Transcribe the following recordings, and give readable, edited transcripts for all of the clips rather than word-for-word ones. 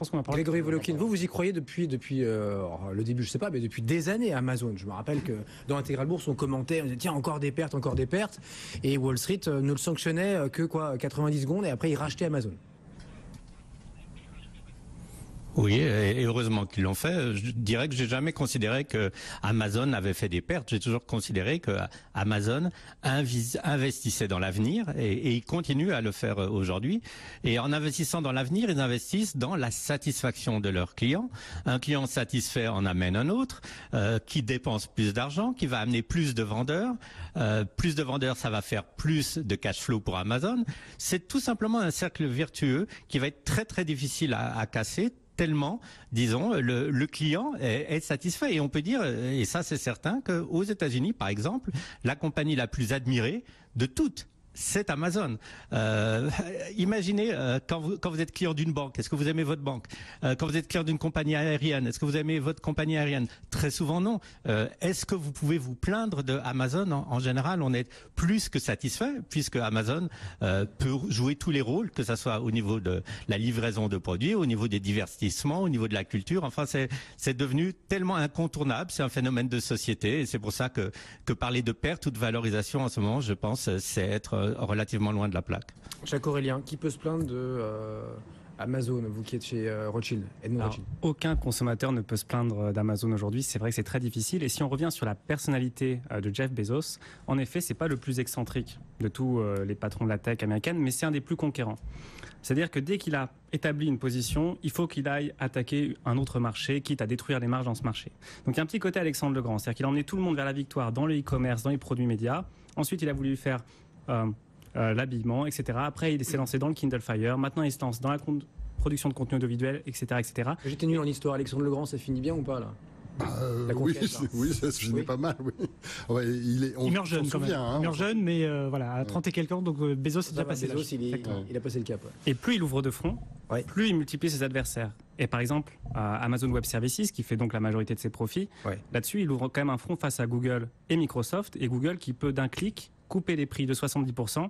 pense qu'on a parlé. Grégory Volokin, vous y croyez depuis le début, je sais pas, mais depuis des années Amazon. Je me rappelle que dans Intégral Bourse, on commentait, on disait tiens, encore des pertes, et Wall Street ne le sanctionnait que 90 secondes, et après il rachetait Amazon. Oui, et heureusement qu'ils l'ont fait. Je dirais que j'ai jamais considéré que Amazon avait fait des pertes. J'ai toujours considéré que Amazon investissait dans l'avenir et ils continuent à le faire aujourd'hui. Et en investissant dans l'avenir, ils investissent dans la satisfaction de leurs clients. Un client satisfait en amène un autre, qui dépense plus d'argent, qui va amener plus de vendeurs. Plus de vendeurs, ça va faire plus de cash flow pour Amazon. C'est tout simplement un cercle vertueux qui va être très très difficile à casser. Tellement, disons, le client est satisfait. Et on peut dire, et ça c'est certain, qu'aux États-Unis, par exemple, la compagnie la plus admirée de toutes, c'est Amazon. Imaginez quand vous êtes client d'une banque, est-ce que vous aimez votre banque? Quand vous êtes client d'une compagnie aérienne, est-ce que vous aimez votre compagnie aérienne? Très souvent non. Est-ce que vous pouvez vous plaindre de Amazon? En général, on est plus que satisfait puisque Amazon peut jouer tous les rôles, que ça soit au niveau de la livraison de produits, au niveau des divertissements, au niveau de la culture. Enfin, c'est devenu tellement incontournable. C'est un phénomène de société et c'est pour ça que parler de perte ou de valorisation en ce moment, je pense, c'est être relativement loin de la plaque. Jacques Aurélien, qui peut se plaindre de Amazon, vous qui êtes chez Rothschild, Edmond Rothschild? Aucun consommateur ne peut se plaindre d'Amazon aujourd'hui. C'est vrai que c'est très difficile. Et si on revient sur la personnalité de Jeff Bezos, en effet, c'est pas le plus excentrique de tous les patrons de la tech américaine, mais c'est un des plus conquérants. C'est-à-dire que dès qu'il a établi une position, il faut qu'il aille attaquer un autre marché, quitte à détruire les marges dans ce marché. Donc il y a un petit côté Alexandre le Grand, c'est-à-dire qu'il a emmené tout le monde vers la victoire dans le e-commerce, dans les produits médias. Ensuite, il a voulu faire l'habillement, etc. Après, il s'est lancé dans le Kindle Fire. Maintenant, il se lance dans la production de contenu audiovisuel, etc., etc. J'étais nul en histoire. Alexandre le Grand, ça finit bien ou pas, là? Oui, ça se finit pas mal. Oui. Ouais, il meurt jeune, quand même. Il meurt jeune, mais voilà, à 30 et quelques ans, donc Bezos est déjà passé. Bezos, il a passé le cap. Ouais. Et plus il ouvre de front, plus il multiplie ses adversaires. Et par exemple, Amazon Web Services, qui fait donc la majorité de ses profits, là-dessus, il ouvre quand même un front face à Google et Microsoft, et Google qui peut d'un clic couper les prix de 70%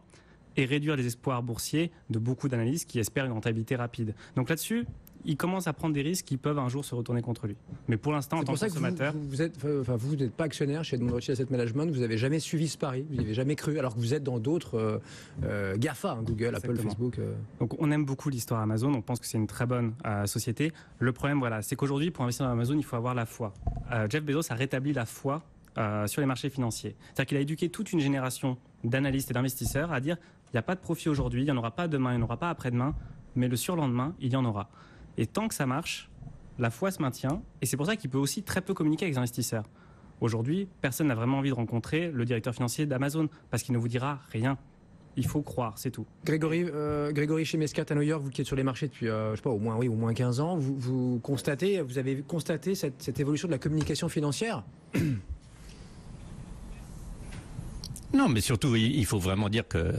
et réduire les espoirs boursiers de beaucoup d'analystes qui espèrent une rentabilité rapide. Donc là-dessus, il commence à prendre des risques qui peuvent un jour se retourner contre lui. Mais pour l'instant, en tant que consommateur... vous n'êtes pas actionnaire chez Edmond Rothschild Asset Management, vous n'avez jamais suivi ce pari, vous n'y avez jamais cru, alors que vous êtes dans d'autres GAFA, Google, Apple, Facebook... Donc on aime beaucoup l'histoire Amazon, on pense que c'est une très bonne société. Le problème, voilà, c'est qu'aujourd'hui, pour investir dans Amazon, il faut avoir la foi. Jeff Bezos a rétabli la foi sur les marchés financiers. C'est-à-dire qu'il a éduqué toute une génération d'analystes et d'investisseurs à dire il n'y a pas de profit aujourd'hui, il n'y en aura pas demain, il n'y en aura pas après-demain, mais le surlendemain, il y en aura. Et tant que ça marche, la foi se maintient, et c'est pour ça qu'il peut aussi très peu communiquer avec les investisseurs. Aujourd'hui, personne n'a vraiment envie de rencontrer le directeur financier d'Amazon, parce qu'il ne vous dira rien. Il faut croire, c'est tout. Grégory chez Mescat à New York, vous qui êtes sur les marchés depuis, je sais pas, au moins 15 ans, vous avez constaté cette évolution de la communication financière? Non, mais surtout, il faut vraiment dire que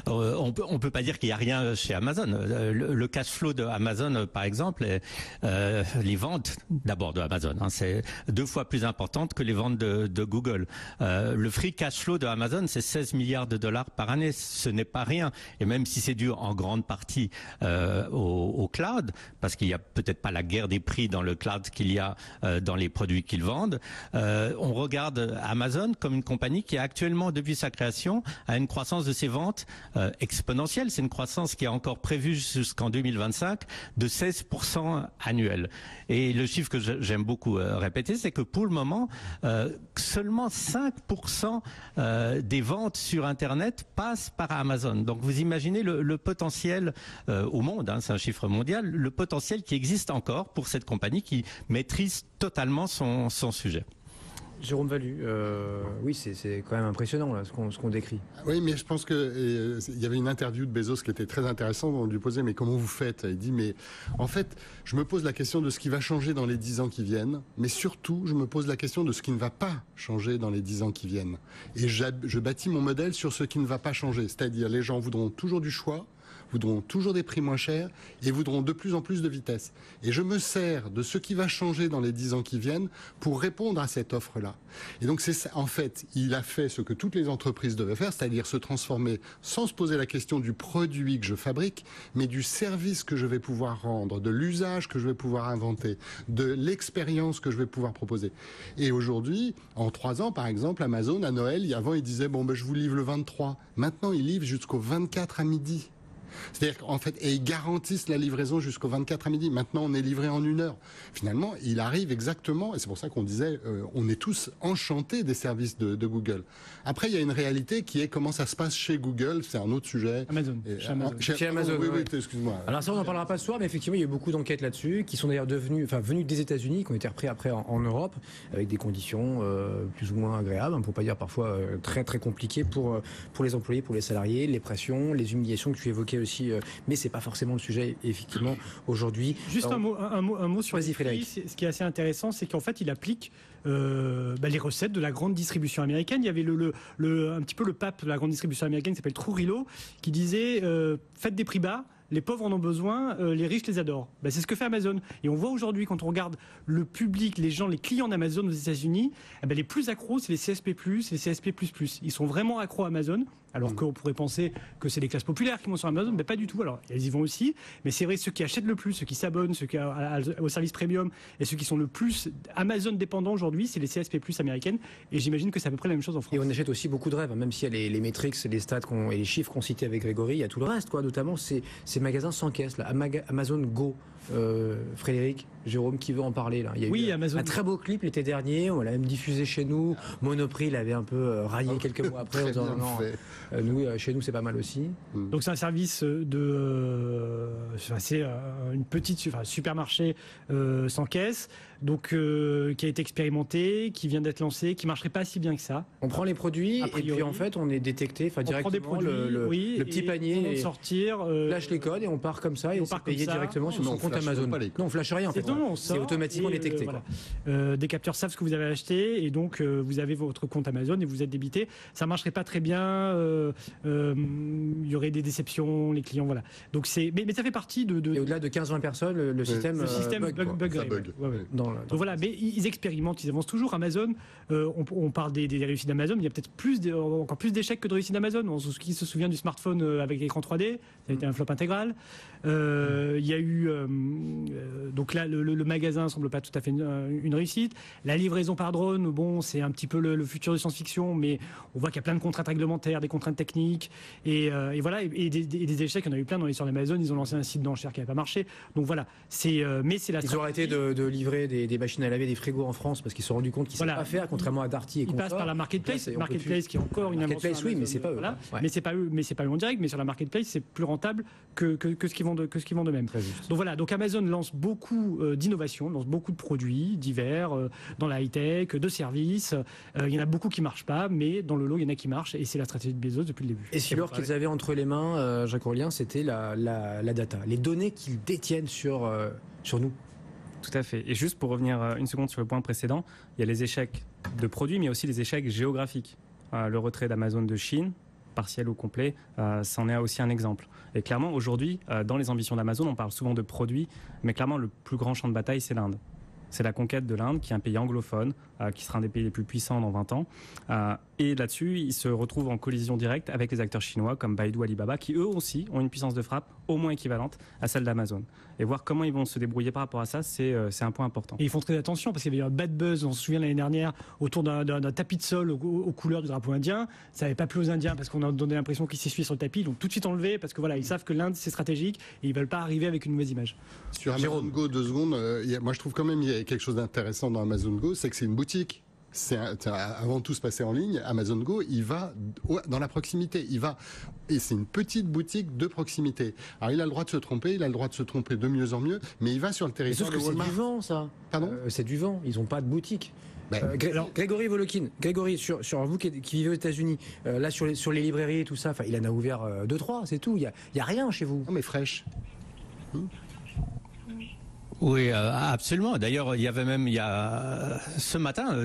on peut pas dire qu'il y a rien chez Amazon. Le cash flow de Amazon, par exemple, les ventes d'abord de Amazon, c'est 2 fois plus importante que les ventes de Google. Le free cash flow de Amazon, c'est 16 milliards de dollars par année. Ce n'est pas rien. Et même si c'est dû en grande partie au cloud, parce qu'il y a peut-être pas la guerre des prix dans le cloud qu'il y a dans les produits qu'ils vendent, on regarde Amazon comme une compagnie qui est actuellement depuis sa création, a une croissance de ses ventes exponentielle. C'est une croissance qui est encore prévue jusqu'en 2025 de 16% annuel. Et le chiffre que j'aime beaucoup répéter, c'est que pour le moment, seulement 5% des ventes sur Internet passent par Amazon. Donc vous imaginez le potentiel au monde, c'est un chiffre mondial, le potentiel qui existe encore pour cette compagnie qui maîtrise totalement son sujet. Jérôme Valu, oui, c'est quand même impressionnant là, ce qu'on décrit. Oui, mais je pense que il y avait une interview de Bezos qui était très intéressante. On lui posait mais comment vous faites? Il dit mais en fait, je me pose la question de ce qui va changer dans les 10 ans qui viennent, mais surtout, je me pose la question de ce qui ne va pas changer dans les 10 ans qui viennent. Et je bâtis mon modèle sur ce qui ne va pas changer, c'est-à-dire les gens voudront toujours du choix, voudront toujours des prix moins chers et voudront de plus en plus de vitesse. Et je me sers de ce qui va changer dans les 10 ans qui viennent pour répondre à cette offre-là. Et donc, c'est ça, en fait, il a fait ce que toutes les entreprises devaient faire, c'est-à-dire se transformer sans se poser la question du produit que je fabrique, mais du service que je vais pouvoir rendre, de l'usage que je vais pouvoir inventer, de l'expérience que je vais pouvoir proposer. Et aujourd'hui, en 3 ans, par exemple, Amazon, à Noël, avant, il disait, bon, ben, je vous livre le 23. Maintenant, il livre jusqu'au 24 à midi. C'est-à-dire qu'en fait, et ils garantissent la livraison jusqu'au 24 à midi. Maintenant, on est livré en 1 heure. Finalement, il arrive exactement, et c'est pour ça qu'on disait, on est tous enchantés des services de Google. Après, il y a une réalité qui est comment ça se passe chez Google, c'est un autre sujet. Amazon. Chez Amazon, oui, ouais. excuse-moi. Alors ça, on n'en parlera pas ce soir, mais effectivement, il y a eu beaucoup d'enquêtes là-dessus, qui sont d'ailleurs venues des États-Unis, qui ont été repris après en Europe, avec des conditions plus ou moins agréables, pour pas dire parfois très très compliquées pour les employés, pour les salariés, les pressions, les humiliations que tu évoquais aussi, mais c'est pas forcément le sujet effectivement aujourd'hui. Juste un mot sur Vas-y, les prix. Frédéric. Ce qui est assez intéressant, c'est qu'en fait, il applique les recettes de la grande distribution américaine. Il y avait un petit peu le pape de la grande distribution américaine qui s'appelle Trujillo, qui disait faites des prix bas. Les pauvres en ont besoin, les riches les adorent. C'est ce que fait Amazon. Et on voit aujourd'hui, quand on regarde le public, les gens, les clients d'Amazon aux États-Unis, les plus accros, c'est les CSP+, les CSP++. Ils sont vraiment accros à Amazon, alors qu'on pourrait penser que c'est les classes populaires qui vont sur Amazon, mais pas du tout. Alors, elles y vont aussi, mais c'est vrai, ceux qui achètent le plus, ceux qui s'abonnent, ceux qui au service premium, et ceux qui sont le plus Amazon dépendants aujourd'hui, c'est les CSP+, américaines, et j'imagine que c'est à peu près la même chose en France. Et on achète aussi beaucoup de rêves, même s'il y a les métriques, les stats et les chiffres qu'on citait avec Grégory, il y a tout le reste, notamment ces magasins sans caisse, là, Amazon Go. Frédéric, Jérôme, qui veut en parler là. Il y a eu Amazon. Un très beau clip l'été dernier, on l'a même diffusé chez nous. Monoprix l'avait un peu raillé quelques mois après en disant non, nous, chez nous c'est pas mal aussi. Donc c'est un service c'est une petite supermarché sans caisse, donc qui a été expérimenté, qui vient d'être lancé, qui marcherait pas si bien que ça. On prend les produits et puis en fait on est détecté, directement prend des produits, le petit panier et sortir, lâche les codes et on part comme ça et on part payé directement sur son compte Amazon. Non, on flash rien en fait. C'est automatiquement détecté. Des capteurs savent ce que vous avez acheté et donc vous avez votre compte Amazon et vous êtes débité. Ça marcherait pas très bien. Il y aurait des déceptions, les clients, voilà. Donc mais ça fait partie de. Et au-delà de 15-20 personnes, le système bug. Donc voilà, mais ils expérimentent, ils avancent toujours. Amazon, on parle des réussites d'Amazon, il y a peut-être encore plus d'échecs que de réussites d'Amazon. Qui se souvient du smartphone avec l'écran 3D, ça a été un flop intégral. Il y a eu donc là le magasin semble pas tout à fait une réussite. La livraison par drone, bon, c'est un petit peu le futur de science-fiction, mais on voit qu'il y a plein de contraintes réglementaires, des contraintes techniques et voilà, et des échecs. Il y en a eu plein dans l'histoire d'Amazon. Ils ont lancé un site d'enchères qui n'avait pas marché. Donc voilà, mais c'est la. Ils ont arrêté de livrer des machines à laver, des frigos en France parce qu'ils se sont rendus compte qu'ils ne savaient pas faire, contrairement à Darty et Confort. Ils passent par la marketplace, qui est encore une invention. Marketplace, oui, mais c'est pas eux. Voilà. Mais c'est pas eux en direct. Mais sur la marketplace, c'est plus rentable que ce qu'ils vendent d'eux-mêmes. Donc voilà, donc Amazon lance beaucoup d'innovations, lance beaucoup de produits divers dans la high-tech, de services. Il y en a beaucoup qui marchent pas, mais dans le lot, il y en a qui marchent, et c'est la stratégie de Bezos depuis le début. Et si l'or qu'ils avaient entre les mains, Jacques-Aurélien, c'était la data, les données qu'ils détiennent sur nous. Tout à fait. Et juste pour revenir une seconde sur le point précédent, il y a les échecs de produits, mais il y a aussi les échecs géographiques. Le retrait d'Amazon de Chine, partiel ou complet, c'en est aussi un exemple. Et clairement, aujourd'hui, dans les ambitions d'Amazon, on parle souvent de produits, mais clairement, le plus grand champ de bataille, c'est l'Inde. C'est la conquête de l'Inde, qui est un pays anglophone, qui sera un des pays les plus puissants dans 20 ans. Et là-dessus, ils se retrouvent en collision directe avec les acteurs chinois comme Baidu, Alibaba, qui eux aussi ont une puissance de frappe au moins équivalente à celle d'Amazon. Et voir comment ils vont se débrouiller par rapport à ça, c'est un point important. Et ils font très attention, parce qu'il y avait eu un bad buzz, on se souvient l'année dernière, autour d'un tapis de sol aux couleurs du drapeau indien. Ça n'avait pas plu aux Indiens, parce qu'on a donné l'impression qu'ils s'essuyaient sur le tapis. Ils l'ont tout de suite enlevé, parce que voilà, ils savent que l'Inde, c'est stratégique, et ils ne veulent pas arriver avec une mauvaise image. Sur Amazon Go, 2 secondes, moi je trouve quand même qu'il y a quelque chose d'intéressant dans Amazon Go, c'est que c'est une boutique. Avant tout se passer en ligne, Amazon Go, il va dans la proximité. Et c'est une petite boutique de proximité. Alors il a le droit de se tromper, il a le droit de se tromper de mieux en mieux, mais il va sur le territoire de Walmart. C'est du vent, ça. Pardon c'est du vent. Ils n'ont pas de boutique. Grégory Volokin, sur vous qui vivez aux États-Unis, là sur les librairies et tout ça, il en a ouvert 2-3, c'est tout. Il y a rien chez vous. Non, mais fraîche. Oui, absolument. D'ailleurs, il y avait même ce matin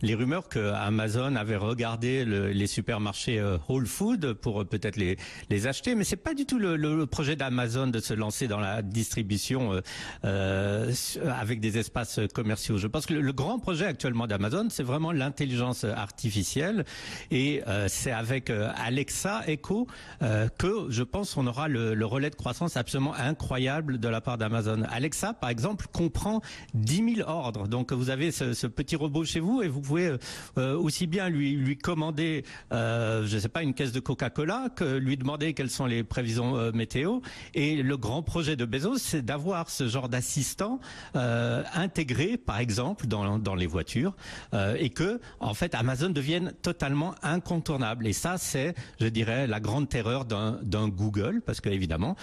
les rumeurs que Amazon avait regardé les supermarchés Whole Food pour peut-être les acheter, mais c'est pas du tout le projet d'Amazon de se lancer dans la distribution avec des espaces commerciaux. Je pense que le grand projet actuellement d'Amazon, c'est vraiment l'intelligence artificielle, et c'est avec Alexa Echo que je pense on aura le relais de croissance absolument incroyable de la part d'Amazon. Alexa, par exemple, comprend 10 000 ordres. Donc vous avez ce petit robot chez vous et vous pouvez aussi bien lui commander, je sais pas, une caisse de Coca-Cola, que lui demander quelles sont les prévisions météo. Et le grand projet de Bezos, c'est d'avoir ce genre d'assistant intégré, par exemple, dans les voitures, et que, en fait, Amazon devienne totalement incontournable. Et ça, c'est, je dirais, la grande terreur d'un Google, parce que évidemment,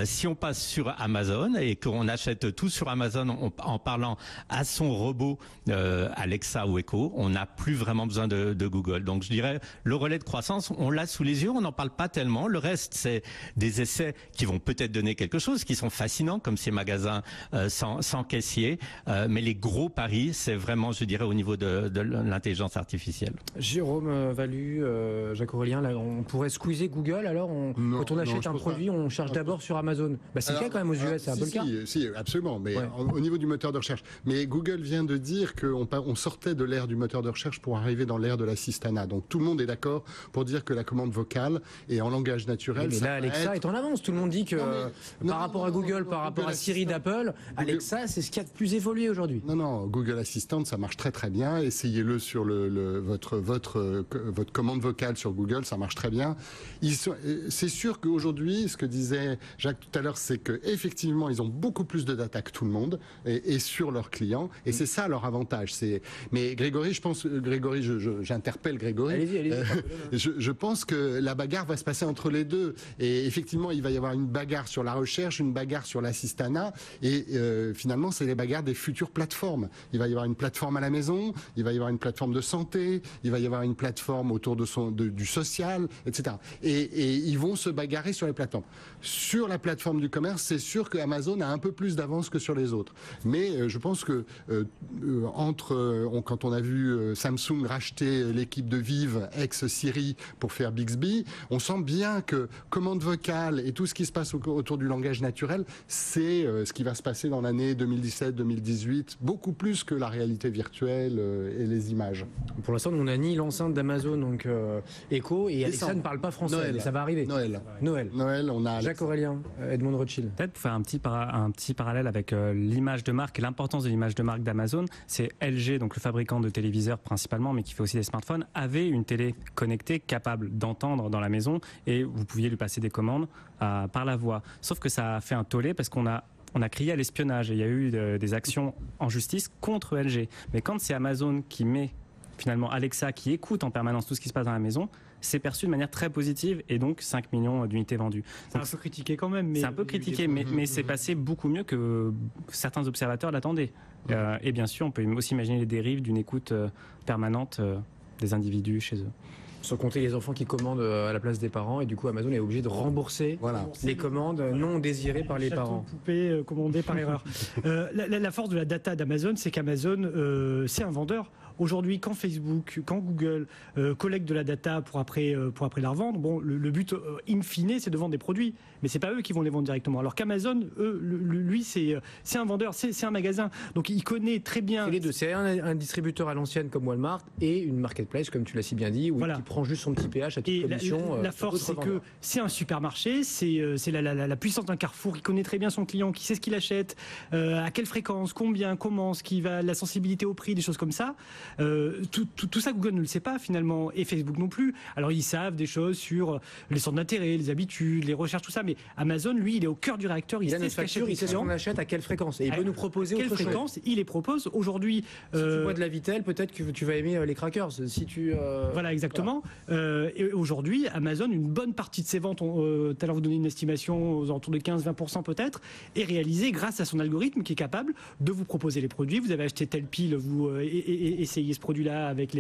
si on passe sur Amazon et qu'on achète tout sur Amazon en parlant à son robot Alexa ou Echo, on n'a plus vraiment besoin de Google. Donc je dirais, le relais de croissance, on l'a sous les yeux, on n'en parle pas tellement. Le reste, c'est des essais qui vont peut-être donner quelque chose, qui sont fascinants, comme ces magasins sans caissier. Mais les gros paris, c'est vraiment, je dirais, au niveau de l'intelligence artificielle. Jérôme Valu, Jacques Aurélien, là, on pourrait squeezer Google, alors quand on achète un produit, on cherche d'abord sur Amazon. C'est le cas quand même aux US, c'est un peu le cas. Si, absolument, mais ouais. Au niveau du moteur de recherche. Mais Google vient de dire qu'on sortait de l'ère du moteur de recherche pour arriver dans l'ère de l'assistanat. Donc tout le monde est d'accord pour dire que la commande vocale est en langage naturel. Mais là, Alexa est en avance. Tout le monde dit que par rapport à Google, par rapport à Siri d'Apple, Alexa, c'est ce qui a de plus évolué aujourd'hui. Non, Google Assistant, ça marche très très bien. Essayez-le sur votre commande vocale sur Google, ça marche très bien. C'est sûr qu'aujourd'hui, ce que disait Jacques tout à l'heure, c'est qu'effectivement, ils ont beaucoup plus de data que tout le monde et sur leurs clients. Et c'est ça leur avantage. Mais Grégory, j'interpelle Grégory. Allez-y. Je pense que la bagarre va se passer entre les deux. Et effectivement, il va y avoir une bagarre sur la recherche, une bagarre sur l'assistanat. Et finalement, c'est les bagarres des futures plateformes. Il va y avoir une plateforme à la maison, il va y avoir une plateforme de santé, il va y avoir une plateforme autour du social, etc. Et ils vont se bagarrer sur les plateformes. Sur la plateforme du commerce, c'est sûr que Amazon a un peu plus d'avance que sur les autres. Mais je pense que quand on a vu Samsung racheter l'équipe de Vive ex-Siri pour faire Bixby, on sent bien que commande vocale et tout ce qui se passe autour du langage naturel, c'est ce qui va se passer dans l'année 2017-2018, beaucoup plus que la réalité virtuelle et les images. Pour l'instant, on n'a ni l'enceinte d'Amazon, donc Echo, et Alexa ne parle pas français. Noël. Mais ça va arriver. Noël, on a Jacques Aurélien, Edmond Rothschild. Peut-être pour faire un petit parallèle avec l'image de marque et l'importance de l'image de marque d'Amazon, c'est LG, donc le fabricant de téléviseurs principalement, mais qui fait aussi des smartphones, avait une télé connectée capable d'entendre dans la maison et vous pouviez lui passer des commandes par la voix. Sauf que ça a fait un tollé parce qu'on a crié à l'espionnage et il y a eu des actions en justice contre LG. Mais quand c'est Amazon qui met finalement Alexa, qui écoute en permanence tout ce qui se passe dans la maison, c'est perçu de manière très positive et donc 5 millions d'unités vendues. C'est un peu critiqué quand même. C'est un peu critiqué, mais c'est passé beaucoup mieux que certains observateurs l'attendaient. Et bien sûr, on peut aussi imaginer les dérives d'une écoute permanente des individus chez eux. Sans compter les enfants qui commandent à la place des parents, et du coup Amazon est obligé de rembourser les commandes non désirées par les parents. Poupée commandée par erreur. La force de la data d'Amazon, c'est qu'Amazon, c'est un vendeur. Aujourd'hui, quand Facebook, quand Google collectent de la data pour après la revendre, bon, le but in fine, c'est de vendre des produits, mais c'est pas eux qui vont les vendre directement. Alors qu'Amazon, lui, c'est un vendeur, c'est un magasin, donc il connaît très bien. C'est les deux, c'est un distributeur à l'ancienne comme Walmart et une marketplace, comme tu l'as si bien dit, où il prend juste son petit péage à toute commission. La force, c'est que c'est un supermarché, c'est la puissance d'un Carrefour, il connaît très bien son client, qui sait ce qu'il achète, à quelle fréquence, combien, comment, la sensibilité au prix, des choses comme ça. Tout ça, Google ne le sait pas finalement, et Facebook non plus. Alors ils savent des choses sur les centres d'intérêt, les habitudes, les recherches, tout ça, mais Amazon, lui, il est au cœur du réacteur, il sait ce qu'achète, il sait ce qu'on achète, à quelle fréquence, et il peut nous proposer autre chose. Quelle fréquence il les propose aujourd'hui. Si tu bois de la Vitelle, peut-être que tu vas aimer les crackers. Si tu voilà, exactement. Voilà. Et aujourd'hui, Amazon, une bonne partie de ses ventes, tout à l'heure vous donnez une estimation aux alentours de 15-20% peut-être, est réalisée grâce à son algorithme qui est capable de vous proposer les produits. Vous avez acheté telle pile, vous essayez essayer ce produit-là avec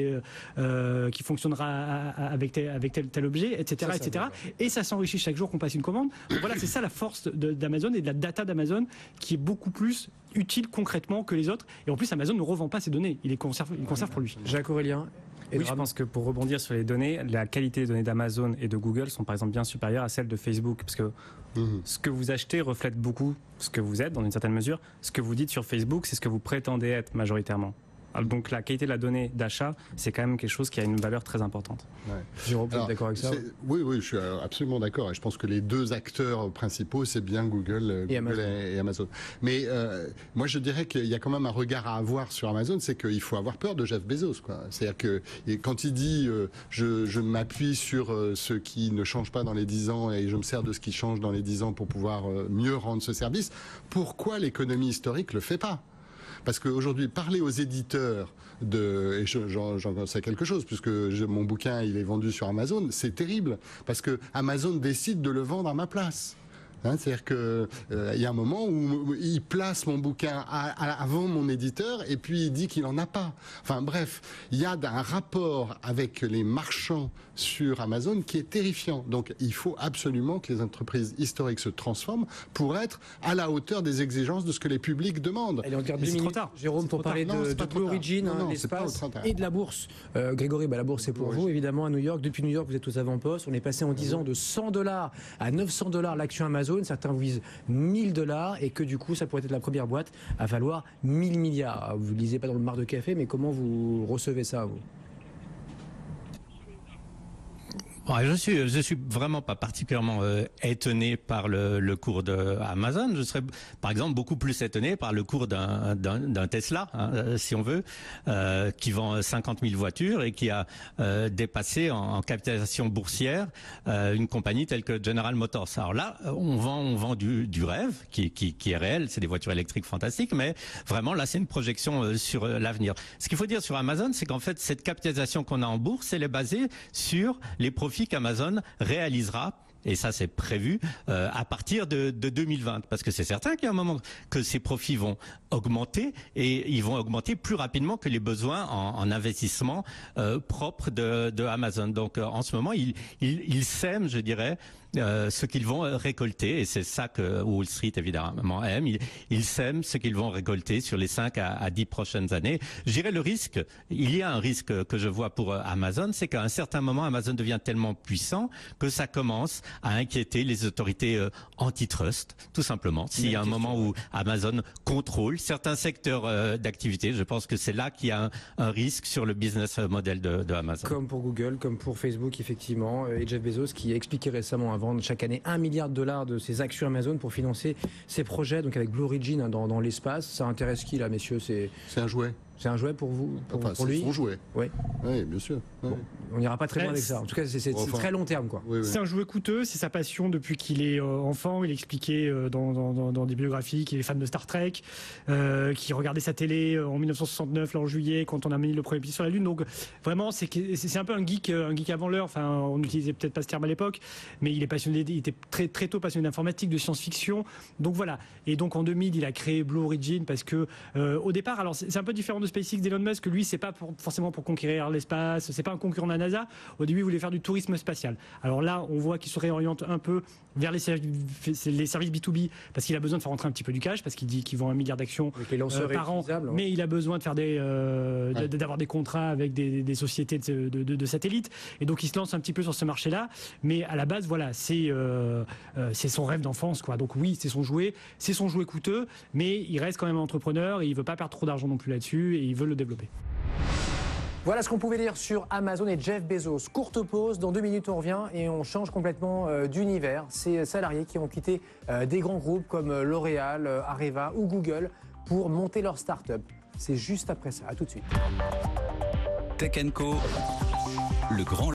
qui fonctionnera avec tel objet, etc., etc. Et ça s'enrichit chaque jour qu'on passe une commande. Donc voilà, c'est ça la force d'Amazon et de la data d'Amazon qui est beaucoup plus utile concrètement que les autres. Et en plus, Amazon ne revend pas ses données. Il conserve pour lui. Jacques Aurélien. Oui, je pense que pour rebondir sur les données, la qualité des données d'Amazon et de Google sont par exemple bien supérieures à celles de Facebook, parce que ce que vous achetez reflète beaucoup ce que vous êtes dans une certaine mesure. Ce que vous dites sur Facebook, c'est ce que vous prétendez être majoritairement. Donc la qualité de la donnée d'achat, c'est quand même quelque chose qui a une valeur très importante. Ouais. Jérôme, vous êtes d'accord avec ça? Oui, je suis absolument d'accord. Et je pense que les deux acteurs principaux, c'est bien Google et Amazon. Mais moi, je dirais qu'il y a quand même un regard à avoir sur Amazon, c'est qu'il faut avoir peur de Jeff Bezos, quoi. C'est-à-dire que quand il dit je m'appuie sur ce qui ne change pas dans les 10 ans et je me sers de ce qui change dans les 10 ans pour pouvoir mieux rendre ce service, pourquoi l'économie historique le fait pas? Parce qu'aujourd'hui, parler aux éditeurs et j'en sais quelque chose, puisque mon bouquin, il est vendu sur Amazon, c'est terrible. Parce que Amazon décide de le vendre à ma place. C'est-à-dire que y a un moment où il place mon bouquin avant mon éditeur et puis il dit qu'il en a pas. Enfin bref, il y a un rapport avec les marchands sur Amazon qui est terrifiant. Donc il faut absolument que les entreprises historiques se transforment pour être à la hauteur des exigences de ce que les publics demandent. Allez, on garde 2 minutes, trop tard. Jérôme, pour parler de Blue Origin, l'espace et de la bourse. Grégory, la bourse c'est pour vous, évidemment, à New York. Depuis New York, vous êtes aux avant-postes. On est passé en 10 ans de $100 à $900 l'action Amazon. Certains vous visent $1000 et que du coup ça pourrait être la première boîte à valoir 1000 milliards. Vous ne lisez pas dans le mar de café, mais comment vous recevez ça, vous? Je suis vraiment pas particulièrement étonné par le cours de Amazon. Je serais, par exemple, beaucoup plus étonné par le cours d'un Tesla, si on veut, qui vend 50 000 voitures et qui a dépassé en capitalisation boursière une compagnie telle que General Motors. Alors là, on vend du rêve, qui est réel. C'est des voitures électriques fantastiques, mais vraiment là, c'est une projection sur l'avenir. Ce qu'il faut dire sur Amazon, c'est qu'en fait, cette capitalisation qu'on a en bourse, elle est basée sur les profits qu'Amazon réalisera, et ça c'est prévu, à partir de 2020. Parce que c'est certain qu'il y a un moment que ces profits vont augmenter, et ils vont augmenter plus rapidement que les besoins en investissement propres de Amazon. Donc en ce moment, ils sèment, je dirais, ce qu'ils vont récolter, et c'est ça que Wall Street évidemment aime. Ils sèment ce qu'ils vont récolter sur les 5 à 10 prochaines années. Je dirais il y a un risque que je vois pour Amazon, c'est qu'à un certain moment Amazon devient tellement puissant que ça commence à inquiéter les autorités antitrust, tout simplement. S'il y a un moment où Amazon contrôle certains secteurs d'activité, je pense que c'est là qu'il y a un risque sur le business model de Amazon. Comme pour Google, comme pour Facebook, effectivement, et Jeff Bezos qui a expliqué récemment vendre chaque année $1 milliard de ses actions Amazon pour financer ses projets, donc avec Blue Origin dans l'espace. Ça intéresse qui là, messieurs? C'est un jouet. C'est un jouet pour vous, pour lui? C'est son jouet. Oui, bien sûr. Bon, on n'ira pas très loin avec ça. En tout cas, c'est très long terme, quoi. C'est un jouet coûteux, c'est sa passion depuis qu'il est enfant. Il expliquait dans des biographies qu'il est fan de Star Trek, qu'il regardait sa télé en 1969, là en juillet, quand on a mis le premier pied sur la Lune. Donc vraiment, c'est un peu un geek avant l'heure. Enfin, on n'utilisait peut-être pas ce terme à l'époque, mais il était très très tôt passionné d'informatique, de science-fiction. Donc voilà. Et donc en 2000, il a créé Blue Origin parce que au départ, alors c'est un peu différent de SpaceX d'Elon Musk, lui c'est pas forcément pour conquérir l'espace, c'est pas un concurrent de la NASA. Au début il voulait faire du tourisme spatial. Alors là on voit qu'il se réoriente un peu vers les services B2B parce qu'il a besoin de faire rentrer un petit peu du cash, parce qu'il dit qu'il vend 1 milliard d'actions par an, mais il a besoin de faire d'avoir des contrats avec des sociétés de satellites, et donc il se lance un petit peu sur ce marché là, mais à la base voilà, c'est son rêve d'enfance, quoi. Donc oui, c'est son jouet coûteux, mais il reste quand même entrepreneur et il veut pas perdre trop d'argent non plus là-dessus, et il veut le développer. Voilà ce qu'on pouvait dire sur Amazon et Jeff Bezos. Courte pause, dans 2 minutes on revient et on change complètement d'univers. Ces salariés qui ont quitté des grands groupes comme L'Oréal, Areva ou Google pour monter leur start-up. C'est juste après ça, à tout de suite. Tech & Co, le grand